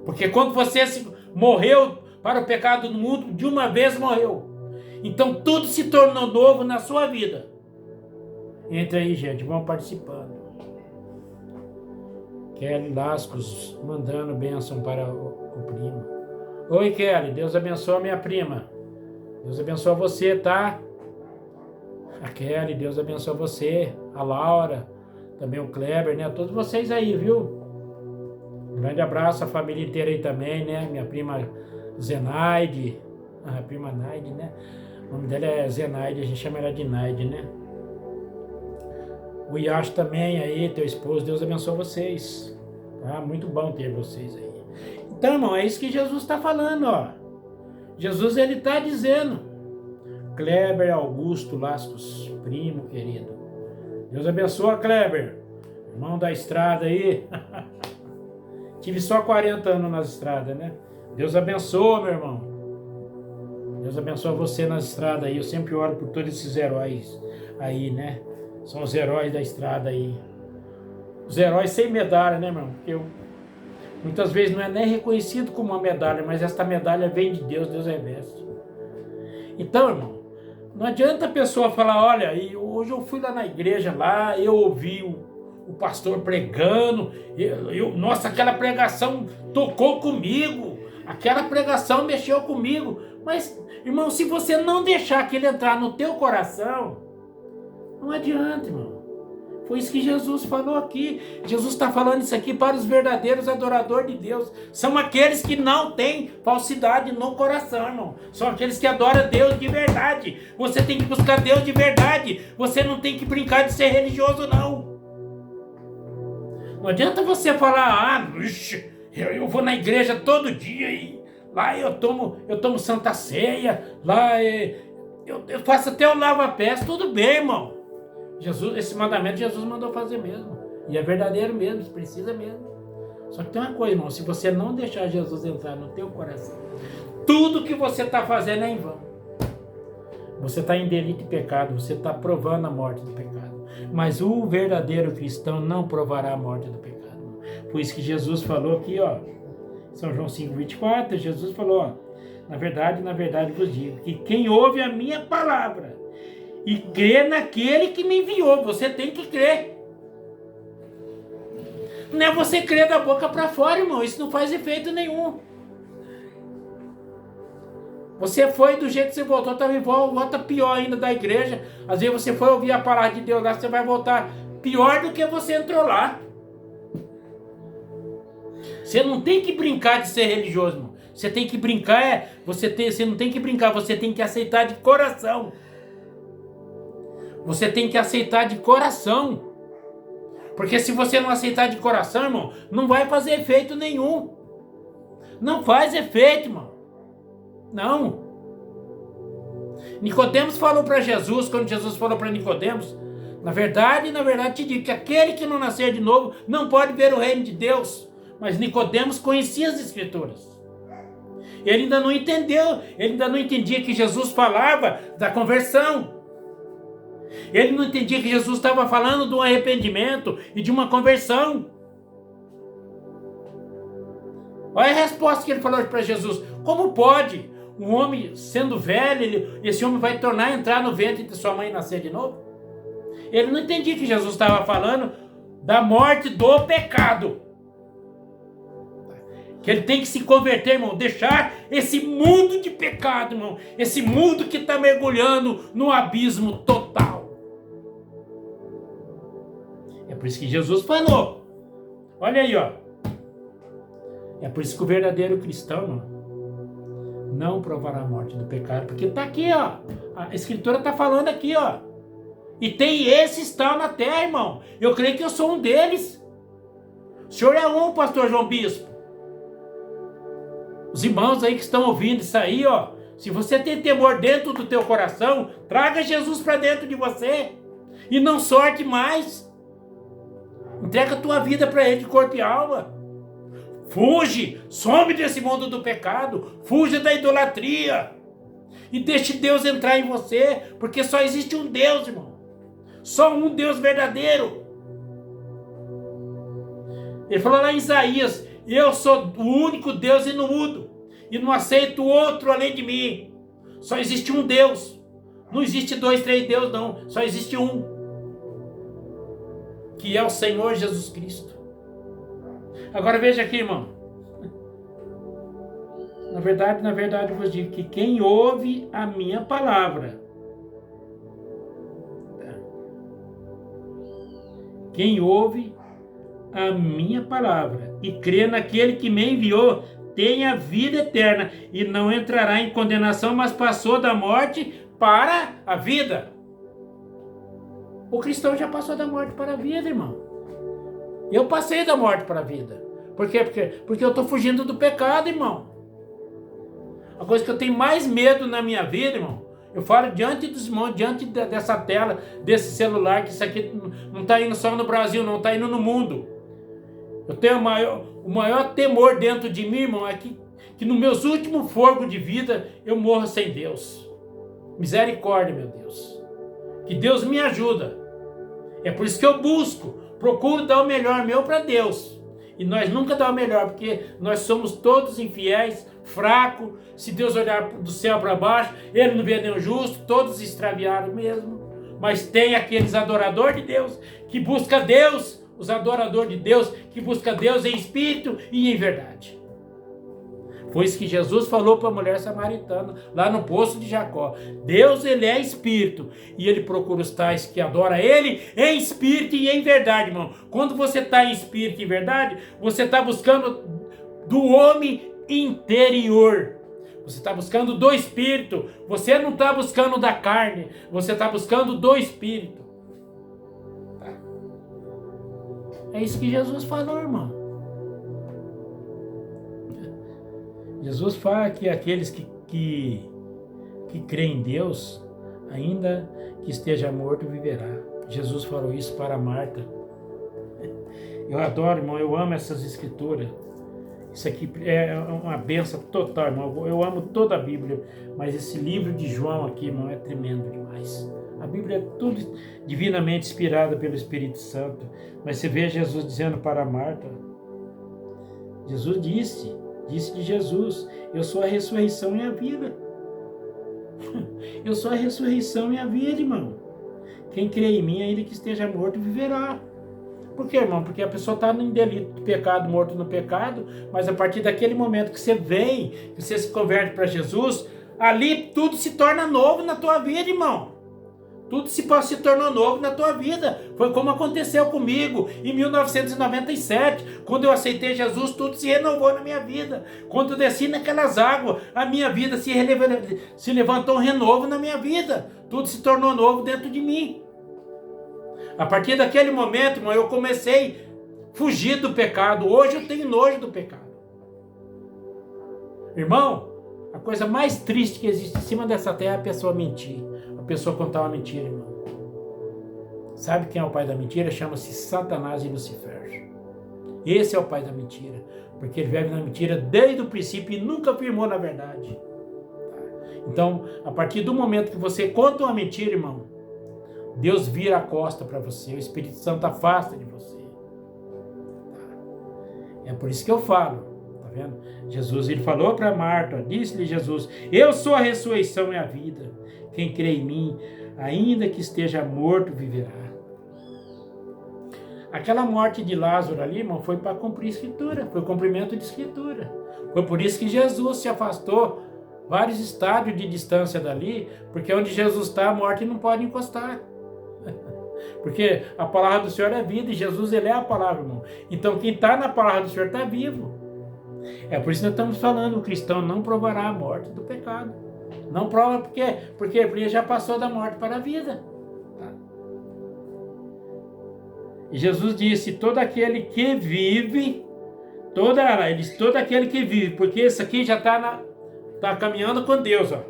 Porque quando você morreu para o pecado do mundo, de uma vez morreu. Então tudo se tornou novo na sua vida. Entra aí, gente, vamos participando. Kelly Lascos mandando bênção para o primo. Oi, Kelly, Deus abençoe a minha prima. Deus abençoe você, tá? A Kelly, Deus abençoe você. A Laura, também o Kleber, né? Todos vocês aí, viu? Grande abraço à família inteira aí também, né? Minha prima Zenaide. A prima Naide, né? O nome dela é Zenaide, a gente chama ela de Naide, né? O Yash também aí, teu esposo, Deus abençoe vocês. Tá? Muito bom ter vocês aí. Então, irmão, é isso que Jesus está falando, ó. Jesus, ele está dizendo. Kleber Augusto Lascos, primo querido. Deus abençoe, Kleber. Irmão da estrada aí. Tive só 40 anos nas estradas, né? Deus abençoe, meu irmão. Deus abençoe você nas estradas aí. Eu sempre oro por todos esses heróis aí, né? São os heróis da estrada aí. Os heróis sem medalha, né, irmão? Porque muitas vezes não é nem reconhecido como uma medalha, mas esta medalha vem de Deus, Deus reveste. Então, irmão, não adianta a pessoa falar, olha, hoje eu fui lá na igreja, lá, eu ouvi o pastor pregando, nossa, aquela pregação tocou comigo, aquela pregação mexeu comigo. Mas, irmão, se você não deixar aquilo entrar no teu coração, não adianta, irmão. Foi isso que Jesus falou aqui. Jesus está falando isso aqui para os verdadeiros adoradores de Deus. São aqueles que não têm falsidade no coração, irmão. São aqueles que adoram Deus de verdade. Você tem que buscar Deus de verdade. Você não tem que brincar de ser religioso, não. Não adianta você falar, eu vou na igreja todo dia e lá eu tomo Santa Ceia, lá eu faço até o lava-pés, tudo bem, irmão. Esse mandamento Jesus mandou fazer mesmo. E é verdadeiro mesmo, precisa mesmo. Só que tem uma coisa, irmão, se você não deixar Jesus entrar no teu coração, tudo que você está fazendo é em vão. Você está em delito e pecado, você está provando a morte do pecado. Mas o verdadeiro cristão não provará a morte do pecado. Irmão. Por isso que Jesus falou aqui, ó, São João 5,24, Jesus falou, ó, na verdade vos digo, que quem ouve a minha palavra e crê naquele que me enviou, você tem que crer. Não é você crer da boca para fora, irmão, isso não faz efeito nenhum. Você foi do jeito que você voltou, tá igual, volta pior ainda da igreja. Às vezes você foi ouvir a palavra de Deus lá, você vai voltar pior do que você entrou lá. Você não tem que brincar de ser religioso, irmão. Você tem que brincar, você não tem que brincar, você tem que aceitar de coração. Você tem que aceitar de coração. Porque se você não aceitar de coração, irmão, não vai fazer efeito nenhum. Não faz efeito, irmão. Não. Nicodemos falou para Jesus, quando Jesus falou para Nicodemos, na verdade te digo que aquele que não nascer de novo não pode ver o reino de Deus. Mas Nicodemos conhecia as Escrituras. Ele ainda não entendeu, ele ainda não entendia que Jesus falava da conversão. Ele não entendia que Jesus estava falando de um arrependimento e de uma conversão. Olha a resposta que ele falou para Jesus. Como pode um homem sendo velho, esse homem vai tornar a entrar no ventre de sua mãe e nascer de novo? Ele não entendia que Jesus estava falando da morte do pecado. Que ele tem que se converter, irmão, deixar esse mundo de pecado, irmão, esse mundo que está mergulhando no abismo total. É por isso que Jesus falou. Olha aí, ó. É por isso que o verdadeiro cristão, irmão, não provará a morte do pecado, porque está aqui, ó. A Escritura está falando aqui, ó. E tem esses tal na terra, irmão. Eu creio que eu sou um deles. O senhor é um, pastor João Bispo. Os irmãos aí que estão ouvindo isso aí, ó. Se você tem temor dentro do teu coração, traga Jesus para dentro de você. E não sorte mais. Entrega a tua vida para Ele de corpo e alma. Fuge, some desse mundo do pecado, fuja da idolatria e deixe Deus entrar em você, porque só existe um Deus, irmão, só um Deus verdadeiro. Ele falou lá em Isaías, eu sou o único Deus e não mudo, e não aceito outro além de mim. Só existe um Deus, não existe 2, 3 deuses não, só existe um, que é o Senhor Jesus Cristo. Agora veja aqui, irmão. Na verdade eu vos digo que quem ouve a minha palavra, quem ouve a minha palavra e crê naquele que me enviou, tem a vida eterna e não entrará em condenação, mas passou da morte para a vida. O cristão já passou da morte para a vida, irmão. Eu passei da morte para a vida. Por quê? Porque eu estou fugindo do pecado, irmão. A coisa que eu tenho mais medo na minha vida, irmão, eu falo diante dos irmãos, diante dessa tela, desse celular, que isso aqui não está indo só no Brasil, não está indo no mundo. Eu tenho o maior temor dentro de mim, irmão, é que nos meus últimos fogos de vida eu morro sem Deus. Misericórdia, meu Deus. Que Deus me ajuda. É por isso que eu busco procuro dar o melhor meu para Deus. E nós nunca dá o melhor, porque nós somos todos infiéis, fracos. Se Deus olhar do céu para baixo, Ele não vê nenhum justo, todos extraviaram mesmo. Mas tem aqueles adoradores de Deus, que busca Deus, os adoradores de Deus, que busca Deus em espírito e em verdade. Foi isso que Jesus falou para a mulher samaritana, lá no poço de Jacó. Deus, Ele é espírito, e Ele procura os tais que adoram Ele em espírito e em verdade, irmão. Quando você está em espírito e verdade, você está buscando do homem interior. Você está buscando do espírito. Você não está buscando da carne, você está buscando do espírito. Tá? É isso que Jesus falou, irmão. Jesus fala que aqueles que creem em Deus, ainda que esteja morto, viverá. Jesus falou isso para Marta. Eu adoro, irmão, eu amo essas escrituras. Isso aqui é uma bênção total, irmão. Eu amo toda a Bíblia, mas esse livro de João aqui, irmão, é tremendo demais. A Bíblia é tudo divinamente inspirada pelo Espírito Santo. Mas você vê Jesus dizendo para Marta, Jesus disse de Jesus, eu sou a ressurreição e a vida. Eu sou a ressurreição e a vida, irmão. Quem crê em mim, ainda que esteja morto, viverá. Por quê, irmão? Porque a pessoa está em delito de pecado, morto no pecado, mas a partir daquele momento que você vem, que você se converte para Jesus, ali tudo se torna novo na tua vida, irmão. Tudo se tornou novo na tua vida. Foi como aconteceu comigo em 1997. Quando eu aceitei Jesus, tudo se renovou na minha vida. Quando eu desci naquelas águas, a minha vida se levantou um renovo na minha vida. Tudo se tornou novo dentro de mim. A partir daquele momento, irmão, eu comecei a fugir do pecado. Hoje eu tenho nojo do pecado. Irmão, a coisa mais triste que existe em cima dessa terra é a pessoa mentir. A pessoa contar uma mentira, irmão. Sabe quem é o pai da mentira? Chama-se Satanás e Lucifer. Esse é o pai da mentira. Porque ele vive na mentira desde o princípio e nunca firmou na verdade. Então, a partir do momento que você conta uma mentira, irmão, Deus vira a costa para você. O Espírito Santo afasta de você. É por isso que eu falo. Tá vendo? Jesus, ele falou para Marta, disse-lhe Jesus, eu sou a ressurreição e a vida. Quem crê em mim, ainda que esteja morto, viverá. Aquela morte de Lázaro ali, irmão, foi para cumprir a Escritura, foi o cumprimento de Escritura. Foi por isso que Jesus se afastou vários estádios de distância dali, porque onde Jesus está, a morte não pode encostar. Porque a palavra do Senhor é vida e Jesus, ele é a palavra, irmão. Então quem está na palavra do Senhor está vivo. É por isso que nós estamos falando, o cristão não provará a morte do pecado. Não prova porque ele já passou da morte para a vida. Tá? E Jesus disse, todo aquele que vive, todo aquele que vive, porque esse aqui já está caminhando com Deus, ó.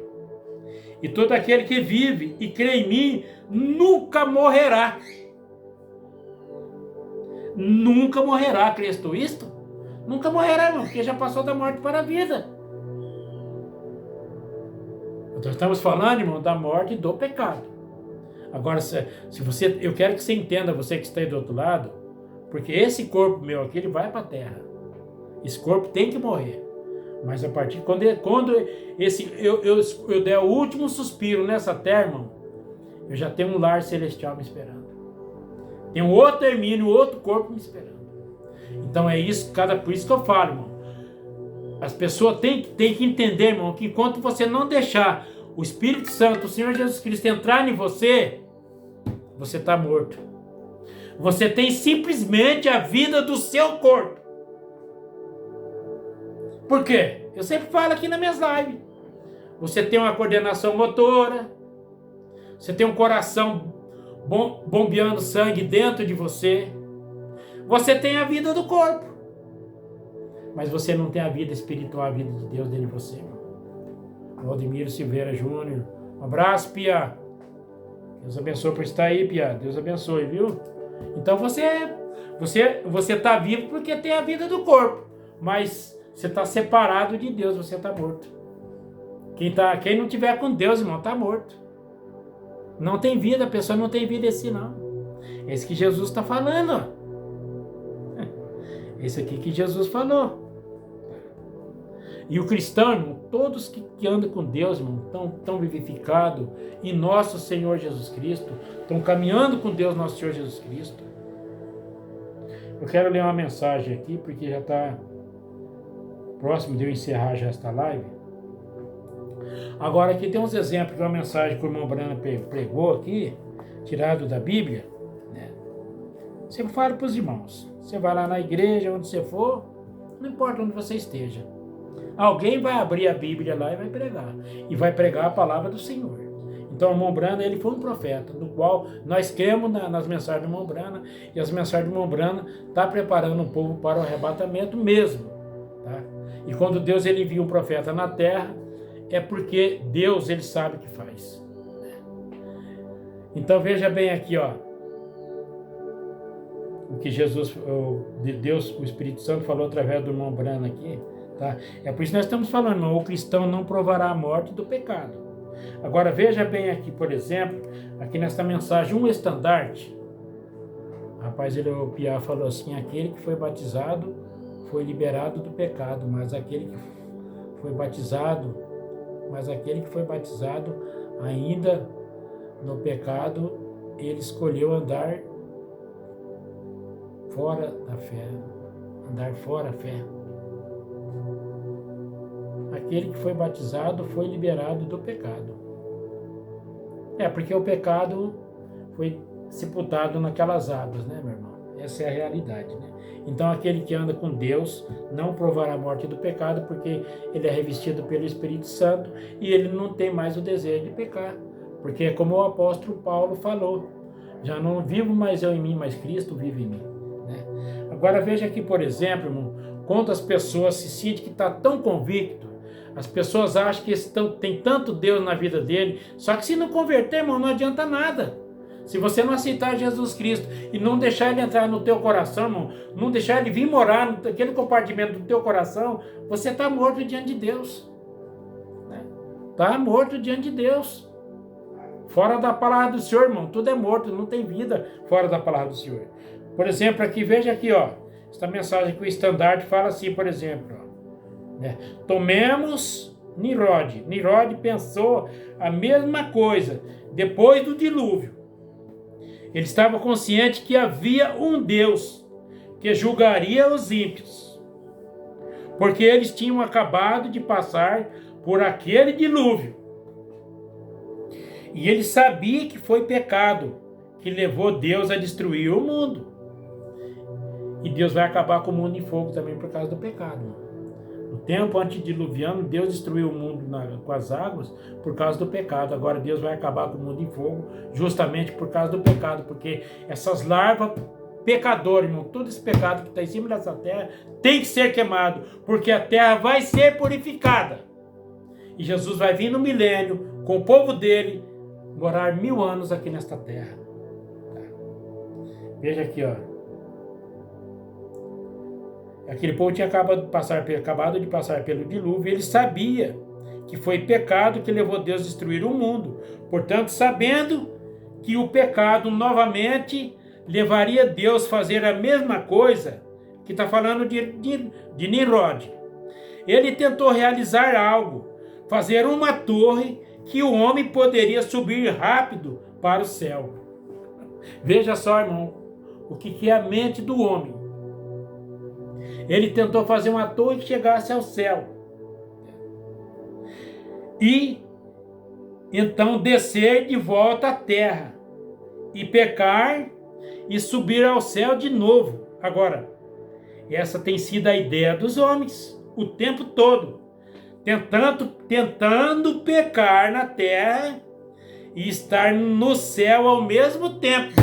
E todo aquele que vive e crê em mim, nunca morrerá. Nunca morrerá, crês tu isto? Nunca morrerá, irmão, porque já passou da morte para a vida. Nós estamos falando, irmão, da morte do pecado. Agora, se você, eu quero que você entenda, você que está aí do outro lado, porque esse corpo meu aqui, ele vai para a terra. Esse corpo tem que morrer. Mas a partir quando eu der o último suspiro nessa terra, irmão, eu já tenho um lar celestial me esperando. Tem um outro termínio, outro corpo me esperando. Então é isso, por isso que eu falo, irmão. As pessoas têm que entender, irmão, que enquanto você não deixar o Espírito Santo, o Senhor Jesus Cristo entrar em você, você está morto. Você tem simplesmente a vida do seu corpo. Por quê? Eu sempre falo aqui nas minhas lives. Você tem uma coordenação motora, você tem um coração bombeando sangue dentro de você, você tem a vida do corpo, mas você não tem a vida espiritual, a vida de Deus dentro de você. Valdemiro Silveira Júnior, um abraço, Pia. Deus abençoe por estar aí, Pia. Deus abençoe, viu? Então você está vivo porque tem a vida do corpo, mas você está separado de Deus, você está morto. Quem não tiver com Deus, irmão, está morto. Não tem vida, a pessoa não tem vida assim, não. É isso que Jesus está falando, ó. Esse aqui que Jesus falou. E o cristão, irmão, todos que andam com Deus, irmão, estão vivificados em nosso Senhor Jesus Cristo, estão caminhando com Deus, nosso Senhor Jesus Cristo. Eu quero ler uma mensagem aqui, porque já está próximo de eu encerrar já esta live. Agora aqui tem uns exemplos de uma mensagem que o irmão Brana pregou aqui, tirado da Bíblia, né? Sempre falo para os irmãos, você vai lá na igreja, onde você for, não importa onde você esteja, alguém vai abrir a Bíblia lá e vai pregar. E vai pregar a palavra do Senhor. Então o irmão Brana, ele foi um profeta, do qual nós cremos nas mensagens do irmão Brana, e as mensagens do irmão Brana está preparando o povo para o arrebatamento mesmo. Tá? E quando Deus ele envia um profeta na terra, é porque Deus ele sabe o que faz. Então veja bem aqui, ó, o que Deus, o Espírito Santo falou através do irmão Brana aqui. Tá? É por isso que nós estamos falando, irmão, o cristão não provará a morte do pecado. Agora veja bem aqui, por exemplo, aqui nesta mensagem, um estandarte. Rapaz, o Piá falou assim, aquele que foi batizado foi liberado do pecado, mas aquele que foi batizado ainda no pecado, ele escolheu andar fora da fé, andar fora a fé. Aquele que foi batizado foi liberado do pecado. Porque o pecado foi sepultado naquelas águas, né, meu irmão? Essa é a realidade, né? Então aquele que anda com Deus não provará a morte do pecado, porque ele é revestido pelo Espírito Santo e ele não tem mais o desejo de pecar. Porque é como o apóstolo Paulo falou, já não vivo mais eu em mim, mas Cristo vive em mim. Né? Agora veja aqui, por exemplo, irmão, quantas pessoas se sentem que está tão convicto. As pessoas acham que tem tanto Deus na vida dele, só que se não converter, irmão, não adianta nada. Se você não aceitar Jesus Cristo e não deixar ele entrar no teu coração, irmão, não deixar ele vir morar naquele compartimento do teu coração, você está morto diante de Deus. Está morto diante de Deus. Fora da palavra do Senhor, irmão, tudo é morto, não tem vida fora da palavra do Senhor. Por exemplo, aqui, veja aqui, ó, esta mensagem que o estandarte fala assim, por exemplo, ó. Tomemos Nimrod. Nimrod pensou a mesma coisa depois do dilúvio. Ele estava consciente que havia um Deus que julgaria os ímpios, porque eles tinham acabado de passar por aquele dilúvio. E ele sabia que foi pecado que levou Deus a destruir o mundo. E Deus vai acabar com o mundo em fogo também por causa do pecado. No tempo antediluviano, Deus destruiu o mundo com as águas por causa do pecado. Agora Deus vai acabar com o mundo em fogo justamente por causa do pecado. Porque essas larvas pecadoras, irmão, todo esse pecado que está em cima dessa terra tem que ser queimado. Porque a terra vai ser purificada. E Jesus vai vir no milênio com o povo dele morar 1000 anos aqui nesta terra. Veja aqui, ó. Aquele povo tinha acabado de passar pelo dilúvio, e ele sabia que foi pecado que levou Deus a destruir o mundo. Portanto, sabendo que o pecado novamente levaria Deus a fazer a mesma coisa, que está falando de Nimrod, ele tentou realizar algo, fazer uma torre que o homem poderia subir rápido para o céu. Veja só, irmão, o que é a mente do homem. Ele tentou fazer uma torre que chegasse ao céu. E então descer de volta à terra. E pecar e subir ao céu de novo. Agora, essa tem sido a ideia dos homens o tempo todo. Tentando pecar na terra e estar no céu ao mesmo tempo.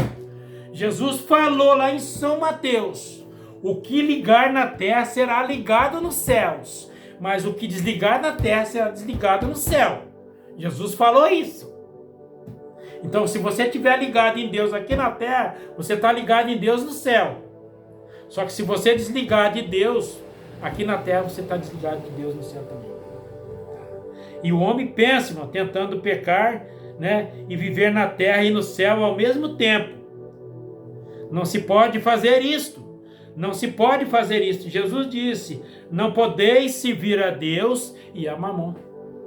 Jesus falou lá em São Mateus: o que ligar na terra será ligado nos céus, mas o que desligar na terra será desligado no céu. Jesus falou isso. Então, se você estiver ligado em Deus aqui na terra, você está ligado em Deus no céu. Só que se você desligar de Deus aqui na terra, você está desligado de Deus no céu também. E o homem pensa, irmão, tentando pecar, né, e viver na terra e no céu ao mesmo tempo. Não se pode fazer isto. Não se pode fazer isso. Jesus disse, não podeis servir a Deus e a Mamon.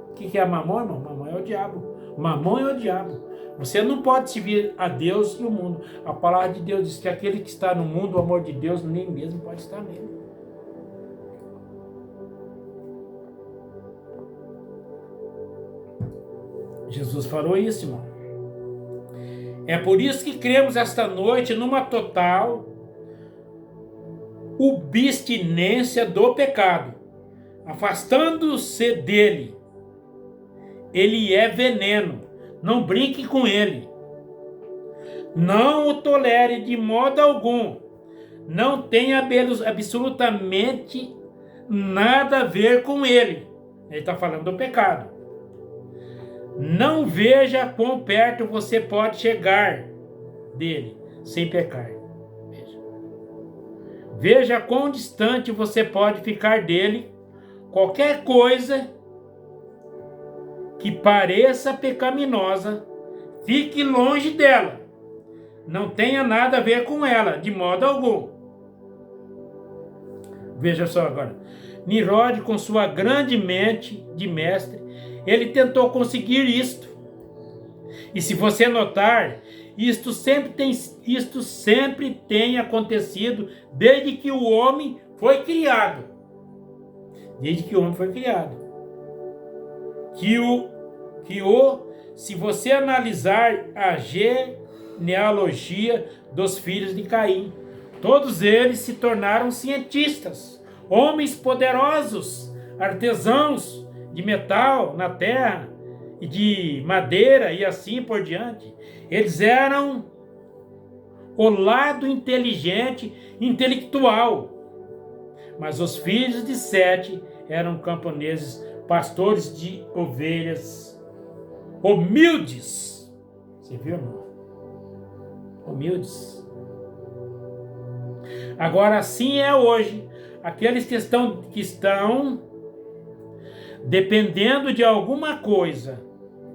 O que é Mamon, irmão? Mamon é o diabo. Mamon é o diabo. Você não pode servir a Deus e o mundo. A palavra de Deus diz que aquele que está no mundo, o amor de Deus, nem mesmo pode estar nele. Jesus falou isso, irmão. É por isso que cremos esta noite numa total abstinência do pecado, afastando-se dele. Ele é veneno, não brinque com ele. Não o tolere de modo algum. Não tenha absolutamente nada a ver com ele. Ele está falando do pecado. Não veja quão perto você pode chegar dele sem pecar. Veja quão distante você pode ficar dele. Qualquer coisa que pareça pecaminosa, fique longe dela. Não tenha nada a ver com ela, de modo algum. Veja só agora. Nimrod, com sua grande mente de mestre, ele tentou conseguir isto. E se você notar, isto sempre tem acontecido desde que o homem foi criado. Desde que o homem foi criado. Se você analisar a genealogia dos filhos de Caim, todos eles se tornaram cientistas, homens poderosos, artesãos de metal na terra e de madeira e assim por diante. Eles eram o lado inteligente, intelectual. Mas os filhos de Sete eram camponeses, pastores de ovelhas, humildes. Você viu, irmão? Humildes. Agora, assim é hoje. Aqueles que estão dependendo de alguma coisa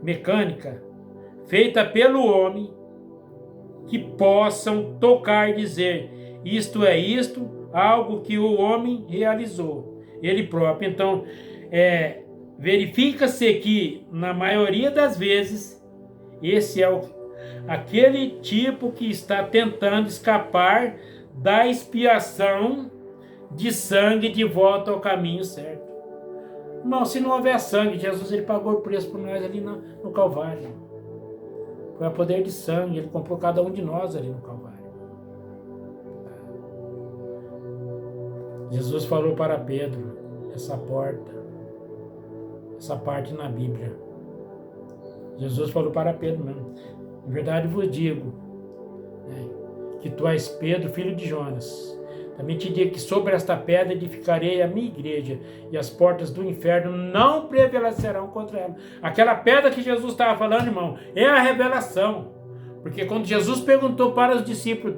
mecânica feita pelo homem, que possam tocar e dizer, isto é isto, algo que o homem realizou, ele próprio. Então, verifica-se que, na maioria das vezes, esse é aquele tipo que está tentando escapar da expiação de sangue de volta ao caminho certo. Não, se não houver sangue, Jesus ele pagou o preço por nós ali no Calvário. Foi o poder de sangue, ele comprou cada um de nós ali no Calvário. Jesus falou para Pedro, essa parte na Bíblia. Jesus falou para Pedro mesmo, em verdade vos digo, que tu és Pedro, filho de Jonas. Também te digo que sobre esta pedra edificarei a minha igreja, e as portas do inferno não prevalecerão contra ela. Aquela pedra que Jesus estava falando, irmão, é a revelação. Porque quando Jesus perguntou para os discípulos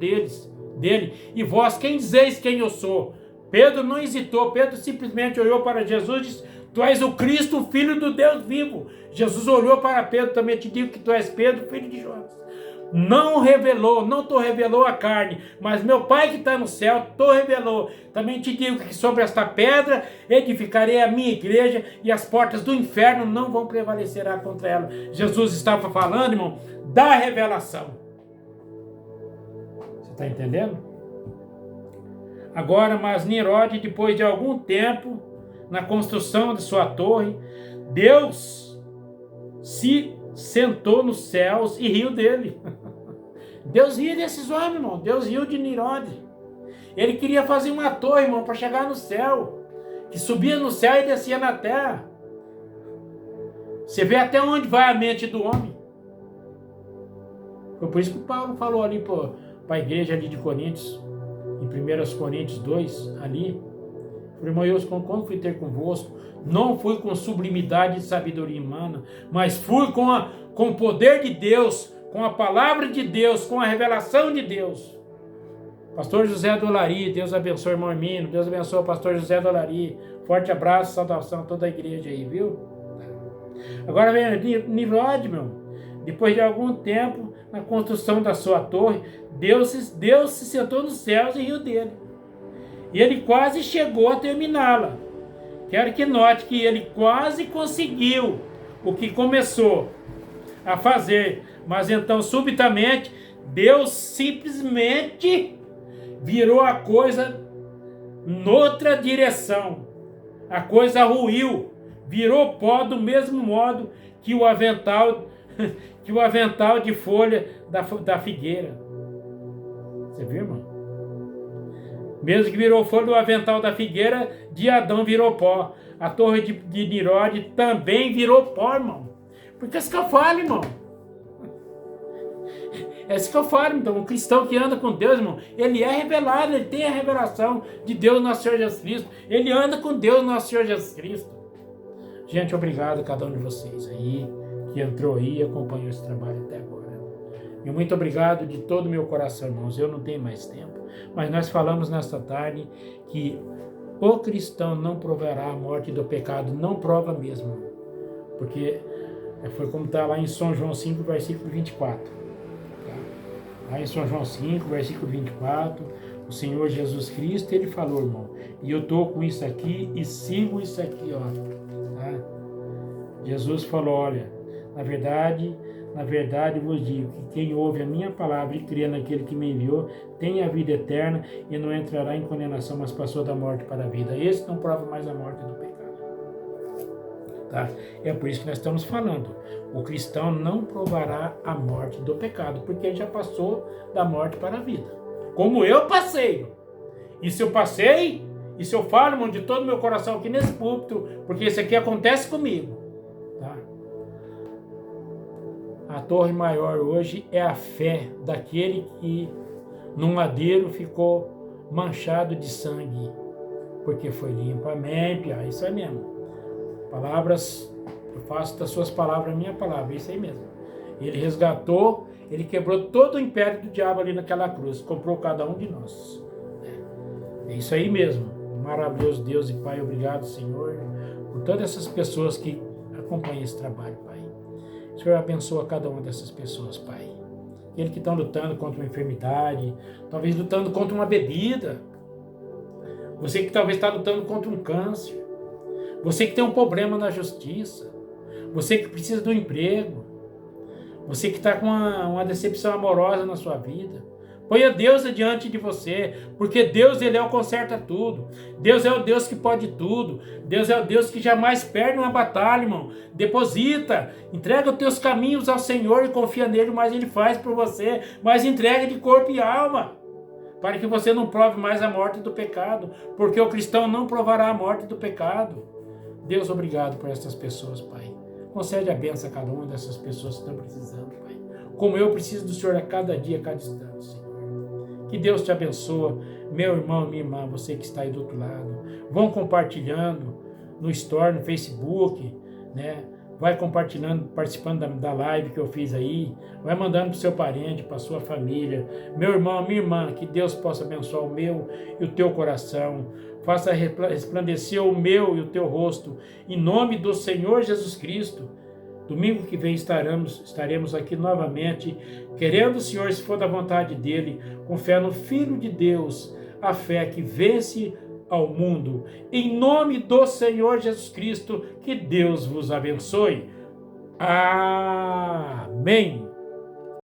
dele, e vós quem dizeis quem eu sou? Pedro não hesitou, Pedro simplesmente olhou para Jesus e disse, tu és o Cristo, o Filho do Deus vivo. Jesus olhou para Pedro, também te digo que tu és Pedro, filho de Jonas. Não te revelou a carne, mas meu Pai que está no céu te revelou. Também te digo que sobre esta pedra edificarei a minha igreja, e as portas do inferno não vão prevalecer contra ela. Jesus estava falando, irmão, da revelação. Você está entendendo? Agora, mas Nimrod, depois de algum tempo, na construção de sua torre, Deus se sentou nos céus e riu dele. Deus ria desses homens, irmão. Deus riu de Nimrod. Ele queria fazer uma torre, irmão, para chegar no céu, que subia no céu e descia na terra. Você vê até onde vai a mente do homem. Foi por isso que Paulo falou ali para a igreja ali de Coríntios, em 1 Coríntios 2, ali. Irmão, eu quando fui ter convosco, não fui com sublimidade de sabedoria humana, mas fui com o poder de Deus, com a palavra de Deus, com a revelação de Deus. Pastor José Dolari, Deus abençoe o irmão Hermínio, Deus abençoe o pastor José Dolari. Forte abraço, saudação a toda a igreja aí, viu? Agora vem Nimrod, meu. Depois de algum tempo, na construção da sua torre, Deus se sentou nos céus e riu dele. E ele quase chegou a terminá-la. Quero que note que ele quase conseguiu o que começou a fazer. Mas então, subitamente, Deus simplesmente virou a coisa noutra direção. A coisa ruiu, virou pó do mesmo modo que o avental de folha da figueira. Você viu, irmão? Mesmo que virou folha do avental da figueira, de Adão virou pó. A torre de Nirode também virou pó, irmão. Porque é isso que eu falo, irmão. É isso que eu falo, então. O cristão que anda com Deus, irmão, ele é revelado, ele tem a revelação de Deus, nosso Senhor Jesus Cristo. Ele anda com Deus, nosso Senhor Jesus Cristo. Gente, obrigado a cada um de vocês aí, que entrou aí e acompanhou esse trabalho até agora. E muito obrigado de todo o meu coração, irmãos. Eu não tenho mais tempo, mas nós falamos nesta tarde que o cristão não provará a morte do pecado, não prova mesmo. Porque foi como está lá em São João 5, versículo 24. Tá? Lá em São João 5, versículo 24, o Senhor Jesus Cristo, ele falou, irmão, e eu estou com isso aqui e sigo isso aqui, ó. Tá? Jesus falou, olha, na verdade vos digo que quem ouve a minha palavra e crê naquele que me enviou tem a vida eterna e não entrará em condenação, mas passou da morte para a vida. Esse não prova mais a morte do pecado. Tá? É por isso que nós estamos falando. O cristão não provará a morte do pecado, porque ele já passou da morte para a vida. Como eu passei. E se eu passei, e se eu falo, irmão, de todo o meu coração aqui nesse púlpito, porque isso aqui acontece comigo. Tá? A torre maior hoje é a fé daquele que no madeiro ficou manchado de sangue, porque foi limpo. Amém, Pia? Isso é mesmo. Palavras, eu faço das suas palavras a minha palavra, isso aí mesmo. Ele resgatou, ele quebrou todo o império do diabo ali naquela cruz, comprou cada um de nós. É isso aí mesmo. Maravilhoso Deus e Pai, obrigado, Senhor, por todas essas pessoas que acompanham esse trabalho, Pai. O Senhor abençoa cada uma dessas pessoas, Pai. Aqueles que estão lutando contra uma enfermidade, talvez lutando contra uma bebida. Você que talvez está lutando contra um câncer. Você que tem um problema na justiça. Você que precisa de um emprego. Você que está com uma decepção amorosa na sua vida. Ponha Deus adiante de você, porque Deus, ele é o conserta tudo. Deus é o Deus que pode tudo. Deus é o Deus que jamais perde uma batalha, irmão. Deposita, entrega os teus caminhos ao Senhor e confia nele, mas ele faz por você. Mas entrega de corpo e alma, para que você não prove mais a morte do pecado, porque o cristão não provará a morte do pecado. Deus, obrigado por essas pessoas, Pai. Concede a bênção a cada uma dessas pessoas que estão precisando, Pai. Como eu preciso do Senhor a cada dia, a cada instante, Senhor. Que Deus te abençoe, meu irmão, minha irmã, você que está aí do outro lado. Vão compartilhando no Store, no Facebook, né? Vai compartilhando, participando da live que eu fiz aí. Vai mandando para o seu parente, para a sua família. Meu irmão, minha irmã, que Deus possa abençoar o meu e o teu coração. Faça resplandecer o meu e o teu rosto. Em nome do Senhor Jesus Cristo. Domingo que vem estaremos aqui novamente, querendo o Senhor, se for da vontade dEle, com fé no Filho de Deus, a fé que vence ao mundo. Em nome do Senhor Jesus Cristo, que Deus vos abençoe. Amém.